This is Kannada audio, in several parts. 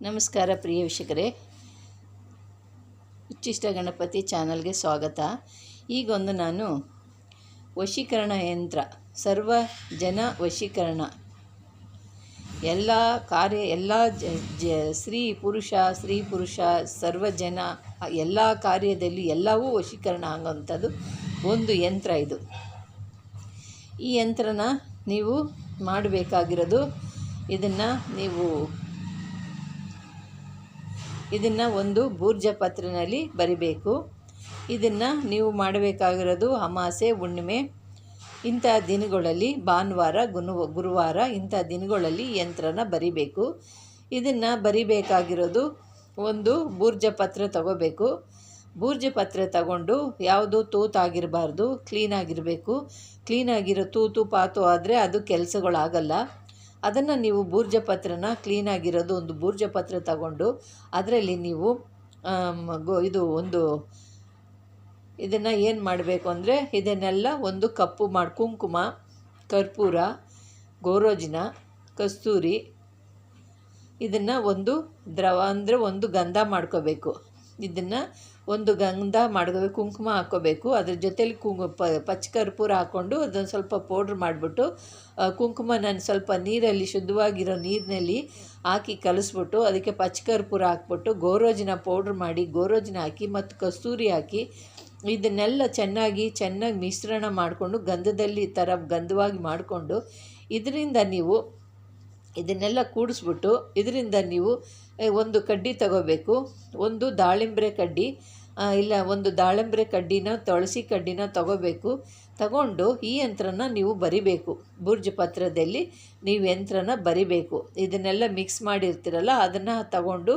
ನಮಸ್ಕಾರ ಪ್ರಿಯ ವೀಕ್ಷಕರೇ, ಉಚ್ಚಿಷ್ಟ ಗಣಪತಿ ಚಾನಲ್ಗೆ ಸ್ವಾಗತ. ಈಗೊಂದು ನಾನು ವಶೀಕರಣ ಯಂತ್ರ, ಸರ್ವ ಜನ ವಶೀಕರಣ, ಎಲ್ಲ ಕಾರ್ಯ, ಎಲ್ಲ ಸ್ತ್ರೀ ಪುರುಷ ಸರ್ವ ಜನ, ಎಲ್ಲ ಕಾರ್ಯದಲ್ಲಿ ಎಲ್ಲವೂ ವಶೀಕರಣ ಆಗುವಂಥದ್ದು ಒಂದು ಯಂತ್ರ ಇದು. ಈ ಯಂತ್ರನ ನೀವು ಮಾಡಬೇಕಾಗಿರೋದು, ಇದನ್ನು ಒಂದು ಭೂರ್ಜ ಪತ್ರಿನಲ್ಲಿ ಬರಿಬೇಕು. ಇದನ್ನು ನೀವು ಮಾಡಬೇಕಾಗಿರೋದು ಅಮಾಸೆ, ಹುಣ್ಣಿಮೆ ಇಂಥ ದಿನಗಳಲ್ಲಿ, ಭಾನುವಾರ, ಗುರುವಾರ ಇಂಥ ದಿನಗಳಲ್ಲಿ ಯಂತ್ರನ ಬರಿಬೇಕು. ಇದನ್ನು ಬರಿಬೇಕಾಗಿರೋದು ಒಂದು ಭೂರ್ಜ ಪತ್ರ ತಗೋಬೇಕು. ಭೂರ್ಜ ಪತ್ರ ತಗೊಂಡು ಯಾವುದು ತೂತಾಗಿರಬಾರ್ದು, ಕ್ಲೀನಾಗಿರಬೇಕು. ಕ್ಲೀನಾಗಿರೋ ತೂತು ಪಾತು ಆದರೆ ಅದು ಕೆಲಸಗಳಾಗಲ್ಲ. ಅದನ್ನು ನೀವು ಭೂರ್ಜ ಪತ್ರನ, ಕ್ಲೀನಾಗಿರೋದು ಒಂದು ಭೂರ್ಜ ಪತ್ರ ತಗೊಂಡು ಅದರಲ್ಲಿ ನೀವು ಇದನ್ನು ಏನು ಮಾಡಬೇಕು ಅಂದರೆ, ಇದನ್ನೆಲ್ಲ ಒಂದು ಕಪ್ಪು ಕುಂಕುಮ, ಕರ್ಪೂರ, ಗೋರೋಜಿನ, ಕಸ್ತೂರಿ, ಇದನ್ನು ಒಂದು ದ್ರವ ಅಂದರೆ ಒಂದು ಗಂಧ ಮಾಡ್ಕೋಬೇಕು. ಇದನ್ನು ಒಂದು ಗಂಧ ಮಾಡ್ಕೋಬೇಕು, ಕುಂಕುಮ ಹಾಕ್ಕೋಬೇಕು. ಅದ್ರ ಜೊತೇಲಿ ಪಚ್ಚ ಕರ್ಪೂರ ಹಾಕ್ಕೊಂಡು ಅದನ್ನು ಸ್ವಲ್ಪ ಪೌಡ್ರ್ ಮಾಡಿಬಿಟ್ಟು, ಕುಂಕುಮನ ಸ್ವಲ್ಪ ನೀರಲ್ಲಿ, ಶುದ್ಧವಾಗಿರೋ ನೀರಿನಲ್ಲಿ ಹಾಕಿ ಕಲಿಸ್ಬಿಟ್ಟು ಅದಕ್ಕೆ ಪಚ್ಚ ಕರ್ಪೂರ ಹಾಕ್ಬಿಟ್ಟು ಗೋರೋಜಿನ ಪೌಡ್ರ್ ಮಾಡಿ ಗೋರೋಜಿನ ಹಾಕಿ ಮತ್ತು ಕಸ್ತೂರಿ ಹಾಕಿ ಇದನ್ನೆಲ್ಲ ಚೆನ್ನಾಗಿ ಮಿಶ್ರಣ ಮಾಡಿಕೊಂಡು ಗಂಧವಾಗಿ ಮಾಡಿಕೊಂಡು ಇದರಿಂದ ನೀವು ಇದನ್ನೆಲ್ಲ ಕೂಡಿಸ್ಬಿಟ್ಟು ಇದರಿಂದ ನೀವು ಒಂದು ಕಡ್ಡಿ ತಗೋಬೇಕು. ಒಂದು ದಾಳಿಂಬ್ರೆ ಕಡ್ಡಿ ಒಂದು ದಾಳಿಂಬ್ರೆ ಕಡ್ಡಿನ, ತುಳಸಿ ಕಡ್ಡಿನ ತಗೊಂಡು ಈ ಯಂತ್ರನ ನೀವು ಬರಿಬೇಕು. ಭೂರ್ಜ ಪತ್ರದಲ್ಲಿ ನೀವು ಯಂತ್ರನ ಬರಿಬೇಕು. ಇದನ್ನೆಲ್ಲ ಮಿಕ್ಸ್ ಮಾಡಿರ್ತೀರಲ್ಲ ಅದನ್ನು ತಗೊಂಡು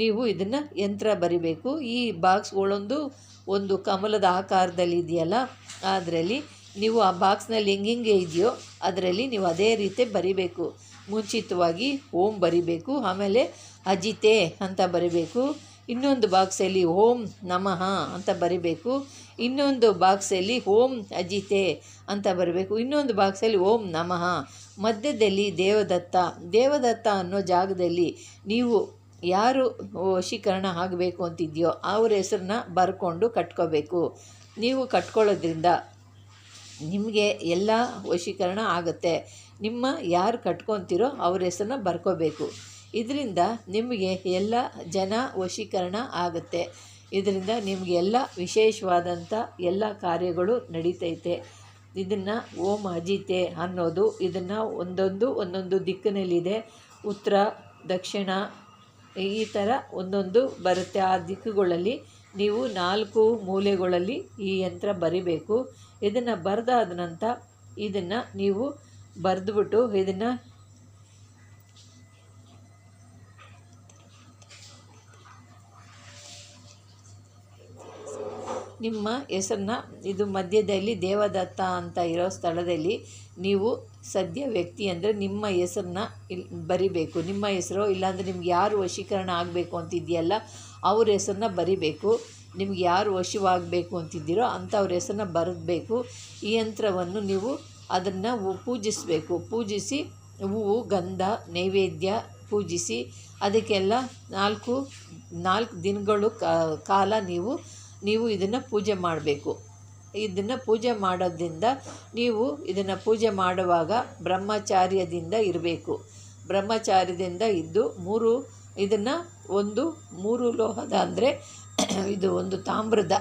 ನೀವು ಇದನ್ನು ಯಂತ್ರ ಬರಿಬೇಕು. ಈ ಬಾಕ್ಸ್ಗಳೊಂದು ಒಂದು ಕಮಲದ ಆಕಾರದಲ್ಲಿ ಇದೆಯಲ್ಲ, ಅದರಲ್ಲಿ ನೀವು ಆ ಬಾಕ್ಸ್ನಲ್ಲಿ ಹೆಂಗೆ ಇದೆಯೋ ಅದರಲ್ಲಿ ನೀವು ಅದೇ ರೀತಿ ಬರಿಬೇಕು. ಮುಂಚಿತವಾಗಿ ಓಂ ಬರಿಬೇಕು, ಆಮೇಲೆ ಅಜಿತೆ ಅಂತ ಬರಿಬೇಕು. ಇನ್ನೊಂದು ಬಾಕ್ಸಲ್ಲಿ ಓಂ ನಮಃ ಅಂತ ಬರಿಬೇಕು. ಇನ್ನೊಂದು ಬಾಕ್ಸಲ್ಲಿ ಓಂ ಅಜಿತೆ ಅಂತ ಬರಬೇಕು. ಇನ್ನೊಂದು ಬಾಕ್ಸಲ್ಲಿ ಓಂ ನಮಃ. ಮಧ್ಯದಲ್ಲಿ ದೇವದತ್ತ ಅನ್ನೋ ಜಾಗದಲ್ಲಿ ನೀವು ಯಾರು ವಶೀಕರಣ ಆಗಬೇಕು ಅಂತಿದೆಯೋ ಅವ್ರ ಹೆಸರನ್ನ ಬರ್ಕೊಂಡು ಕಟ್ಕೋಬೇಕು. ನೀವು ಕಟ್ಕೊಳ್ಳೋದ್ರಿಂದ ನಿಮಗೆ ಎಲ್ಲ ವಶೀಕರಣ ಆಗುತ್ತೆ. ನಿಮ್ಮ ಯಾರು ಕಟ್ಕೊತೀರೋ ಅವ್ರ ಹೆಸರನ್ನ ಬರ್ಕೋಬೇಕು. ಇದರಿಂದ ನಿಮಗೆ ಎಲ್ಲ ಜನ ವಶೀಕರಣ ಆಗುತ್ತೆ. ಇದರಿಂದ ನಿಮಗೆ ಎಲ್ಲ ವಿಶೇಷವಾದಂಥ ಎಲ್ಲ ಕಾರ್ಯಗಳು ನಡೀತೈತೆ. ಇದನ್ನು ಓಂ ಅಜಿತೆ ಅನ್ನೋದು ಇದನ್ನು ಒಂದೊಂದು ದಿಕ್ಕಿನಲ್ಲಿದೆ. ಉತ್ತರ, ದಕ್ಷಿಣ, ಈ ಥರ ಒಂದೊಂದು ಬರುತ್ತೆ. ಆ ದಿಕ್ಕುಗಳಲ್ಲಿ ನೀವು 4 ಮೂಲೆಗಳಲ್ಲಿ ಈ ಯಂತ್ರ ಬರಿಬೇಕು. ಇದನ್ನು ಬರೆದಾದ ನಂತರ ಇದನ್ನು ನೀವು ಬರೆದುಬಿಟ್ಟು ಇದನ್ನು ನಿಮ್ಮ ಹೆಸರನ್ನ ಇದು ಮಧ್ಯದಲ್ಲಿ ದೇವದತ್ತ ಅಂತ ಇರೋ ಸ್ಥಳದಲ್ಲಿ ನೀವು ಸದ್ಯ ವ್ಯಕ್ತಿ ಅಂದರೆ ನಿಮ್ಮ ಹೆಸರನ್ನ ಬರಿಬೇಕು. ನಿಮ್ಮ ಹೆಸರು, ಇಲ್ಲಾಂದರೆ ನಿಮ್ಗೆ ಯಾರು ವಶೀಕರಣ ಆಗಬೇಕು ಅಂತಿದೆಯಲ್ಲ ಅವ್ರ ಹೆಸರನ್ನ ಬರಿಬೇಕು. ನಿಮ್ಗೆ ಯಾರು ವಶವಾಗಬೇಕು ಅಂತಿದ್ದೀರೋ ಅಂಥವ್ರ ಹೆಸರನ್ನ ಬರೆದಬೇಕು. ಈ ಯಂತ್ರವನ್ನು ನೀವು ಅದನ್ನು ಪೂಜಿಸಬೇಕು. ಪೂಜಿಸಿ ಹೂವು, ಗಂಧ, ನೈವೇದ್ಯ ಪೂಜಿಸಿ ಅದಕ್ಕೆಲ್ಲ 4 ದಿನಗಳು ಕಾಲ ನೀವು ಇದನ್ನು ಪೂಜೆ ಮಾಡಬೇಕು. ಇದನ್ನು ಪೂಜೆ ಮಾಡೋದ್ರಿಂದ ನೀವು ಇದನ್ನು ಪೂಜೆ ಮಾಡುವಾಗ ಬ್ರಹ್ಮಚಾರ್ಯದಿಂದ ಇರಬೇಕು. ಬ್ರಹ್ಮಚಾರ್ಯದಿಂದ ಇದ್ದು ಇದನ್ನು 3 ಲೋಹದ ಅಂದರೆ ಇದು ಒಂದು ತಾಮ್ರದ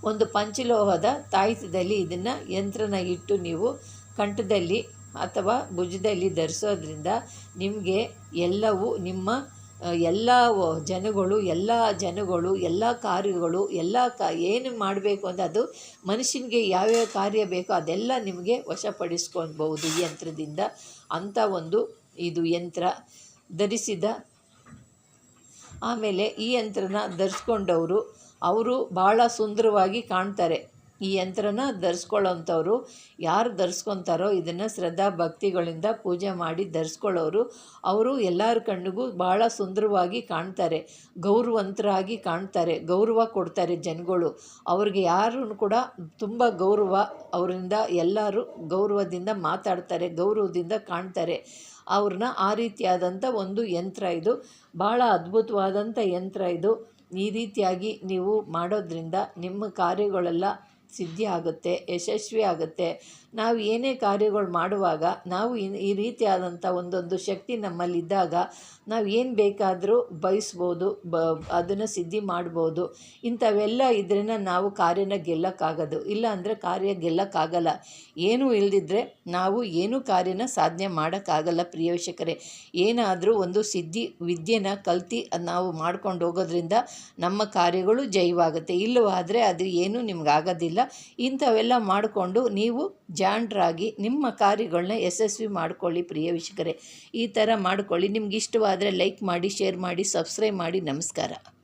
ಒಂದು ಪಂಚಲೋಹದ ತಾಯಿತದಲ್ಲಿ ಇದನ್ನು ಯಂತ್ರನ ಇಟ್ಟು ನೀವು ಕಂಠದಲ್ಲಿ ಅಥವಾ ಭುಜದಲ್ಲಿ ಧರಿಸೋದ್ರಿಂದ ನಿಮಗೆ ಎಲ್ಲವೂ ನಿಮ್ಮ ಎಲ್ಲ ಜನಗಳು ಎಲ್ಲ ಕಾರ್ಯಗಳು ಏನು ಮಾಡಬೇಕು ಅಂದರೆ ಅದು ಮನುಷ್ಯನಿಗೆ ಯಾವ್ಯಾವ ಕಾರ್ಯ ಬೇಕೋ ಅದೆಲ್ಲ ನಿಮಗೆ ವಶಪಡಿಸ್ಕೊಳ್ಬಹುದು ಈ ಯಂತ್ರದಿಂದ. ಅಂಥ ಒಂದು ಇದು ಯಂತ್ರ ಧರಿಸಿದ ಆಮೇಲೆ ಈ ಯಂತ್ರನ ಧರಿಸ್ಕೊಂಡವರು ಅವರು ಭಾಳ ಸುಂದರವಾಗಿ ಕಾಣ್ತಾರೆ. ಈ ಯಂತ್ರನ ಧರಿಸ್ಕೊಳ್ಳೋಂಥವ್ರು ಯಾರು ಧರಿಸ್ಕೊತಾರೋ, ಇದನ್ನು ಶ್ರದ್ಧಾ ಭಕ್ತಿಗಳಿಂದ ಪೂಜೆ ಮಾಡಿ ಧರಿಸ್ಕೊಳ್ಳೋರು ಅವರು ಎಲ್ಲರ ಕಣ್ಣಿಗೂ ಭಾಳ ಸುಂದರವಾಗಿ ಕಾಣ್ತಾರೆ, ಗೌರವಂತರಾಗಿ ಕಾಣ್ತಾರೆ, ಗೌರವ ಕೊಡ್ತಾರೆ ಜನಗಳು. ಅವ್ರಿಗೆ ಯಾರೂ ಕೂಡ ತುಂಬ ಗೌರವ, ಅವರಿಂದ ಎಲ್ಲರೂ ಗೌರವದಿಂದ ಮಾತಾಡ್ತಾರೆ, ಗೌರವದಿಂದ ಕಾಣ್ತಾರೆ. ಅವ್ರನ್ನ ಆ ರೀತಿಯಾದಂಥ ಒಂದು ಯಂತ್ರ ಇದು. ಭಾಳ ಅದ್ಭುತವಾದಂಥ ಯಂತ್ರ ಇದು. ಈ ರೀತಿಯಾಗಿ ನೀವು ಮಾಡೋದ್ರಿಂದ ನಿಮ್ಮ ಕಾರ್ಯಗಳೆಲ್ಲ ಸಿದ್ಧಿ ಆಗುತ್ತೆ, ಯಶಸ್ವಿ ಆಗುತ್ತೆ. ನಾವು ಏನೇ ಕಾರ್ಯಗಳು ಮಾಡುವಾಗ ನಾವು ಈ ರೀತಿಯಾದಂಥ ಒಂದೊಂದು ಶಕ್ತಿ ನಮ್ಮಲ್ಲಿದ್ದಾಗ ನಾವು ಏನು ಬೇಕಾದರೂ ಬಯಸ್ಬೋದು, ಅದನ್ನು ಸಿದ್ಧಿ ಮಾಡ್ಬೋದು. ಇಂಥವೆಲ್ಲ ಇದರಿಂದ ನಾವು ಕಾರ್ಯನ ಗೆಲ್ಲಕ್ಕಾಗೋದು. ಇಲ್ಲ ಅಂದರೆ ಕಾರ್ಯ ಗೆಲ್ಲಕ್ಕಾಗಲ್ಲ. ಏನೂ ಇಲ್ಲದಿದ್ದರೆ ನಾವು ಏನೂ ಕಾರ್ಯನ ಸಾಧನೆ ಮಾಡೋಕ್ಕಾಗಲ್ಲ ಪ್ರಿಯ ವೀಕ್ಷಕರೇ. ಏನಾದರೂ ಒಂದು ಸಿದ್ಧಿ ವಿದ್ಯೆನ ಕಲ್ತು ನಾವು ಮಾಡ್ಕೊಂಡು ಹೋಗೋದ್ರಿಂದ ನಮ್ಮ ಕಾರ್ಯಗಳು ಜಯವಾಗುತ್ತೆ. ಇಲ್ಲವಾದರೆ ಅದು ಏನೂ ನಿಮ್ಗಾಗೋದಿಲ್ಲ. ಇಂಥವೆಲ್ಲ ಮಾಡಿಕೊಂಡು ನೀವು ಜಾಣರಾಗಿ ನಿಮ್ಮ ಕಾರ್ಯಗಳನ್ನ ಯಶಸ್ವಿ ಮಾಡ್ಕೊಳ್ಳಿ ಪ್ರಿಯ ವೀಕ್ಷಕರೇ. ಈ ಥರ ಮಾಡ್ಕೊಳ್ಳಿ. ನಿಮ್ಗೆ ಇಷ್ಟವಾದರೆ ಲೈಕ್ ಮಾಡಿ, ಶೇರ್ ಮಾಡಿ, ಸಬ್ಸ್ಕ್ರೈಬ್ ಮಾಡಿ. ನಮಸ್ಕಾರ.